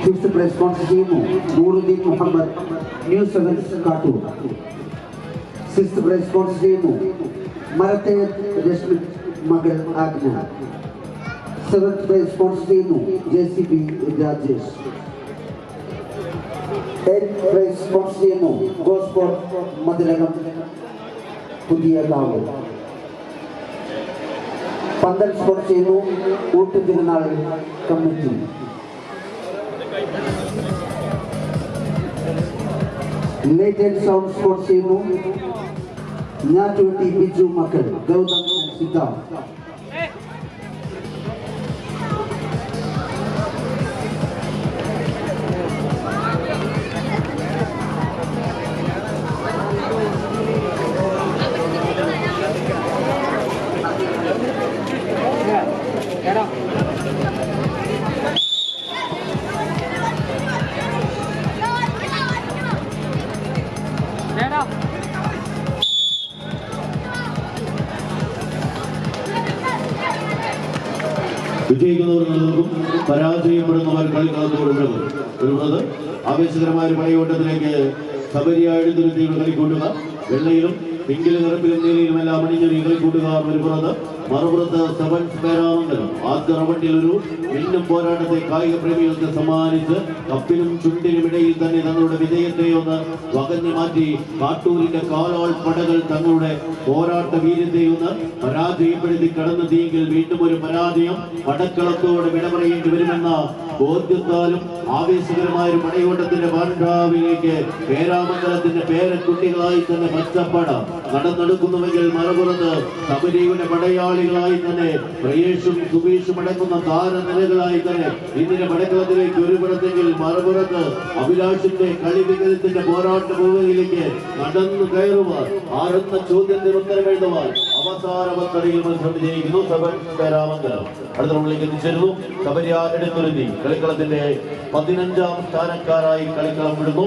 Fifth prize sponsor team Nuruddin Muhammad, New Sevens Kattur. Sixth prize sponsor team Marathe Reshmi Magal Agna. Seventh prize sponsor team JCB Rajesh. Eighth prize sponsor team Gosport Madhuragam Pudiya Kavu. 15 sponsor team Uttu Tirunal Committee. Late and sound sports team Nyatuti Biju Makal Gautam and Siddharth. വിജയിക്കുന്നവർക്കും പരാജയപ്പെടുന്നവർ കളിക്കളത്തോടുള്ളത് ആവേശകരമായ പടയോട്ടത്തിലേക്ക് സബരിയ എഴുന്നൂറ്റിയുടെ കളിക്കൂട്ടുക വെള്ളയിലും പിങ്കിലും നിറപ്പിലും നീലയിലുമെല്ലാം അണിഞ്ഞൊരു കളിക്കൂട്ടുകാർ ഒരു പുറത്ത് മറുപുറത്ത് sevens Peramangalam ആദ്യ റൗണ്ടിൽ ഒരു വീണ്ടും പോരാട്ടത്തെ കായിക പ്രേമികൾക്ക് സമ്മാനിച്ച് കപ്പിനും ചുണ്ടിനുമിടയിൽ തന്നെ തങ്ങളുടെ വിജയത്തെ ഒന്ന് വകഞ്ഞു മാറ്റി കാട്ടൂരിന്റെ കാലാൾ പടകൾ തങ്ങളുടെ പോരാട്ട വീര്യത്തെ ഒന്ന് പരാജയപ്പെടുത്തി കടന്നെത്തിയെങ്കിൽ വീണ്ടും ഒരു പരാജയം പടക്കളത്തോട് വിട പറയേണ്ടി വരുമെന്ന ബോധ്യത്താലും ആവേശകരമായ ഒരു പടയോട്ടത്തിന്റെ പാണ്ഡാവിലേക്ക് പേരാമംഗലത്തിന്റെ പേരക്കുട്ടികളായി തന്നെ പച്ചപ്പട നടന്നെടുക്കുന്നുവെങ്കിൽ മറുപുറത്ത് സബരിയുടെ പടയാളികളായി തന്നെ പ്രയേഷും സുബീഷും അടങ്ങുന്ന താരനിരകളായി തന്നെ ഇന്ത്യയുടെ പടക്കളത്തിലേക്ക് ഒരു പുറത്തെങ്കിൽ മറുപുറത്ത് അഭിലാഷിന്റെ കളി വികലത്തിന്റെ പോരാട്ട ഭൂമിയിലേക്ക് നടന്നു കയറുവാൻ ആരെന്ന ചോദ്യത്തിന് ഉത്തരം എഴുതുവാൻ അവസാന പത്തടിയിൽ മത്സരം വിജയിക്കുന്നു പേരാമംഗലം. അടുത്ത റൗണ്ടിലേക്ക് എത്തിച്ചേരുന്നു സബരിയ എടുത്തുരുത്തി കളിക്കളത്തിന്റെ 15ാം സ്ഥാനക്കാരായി കളിക്കളം വിടുന്നു.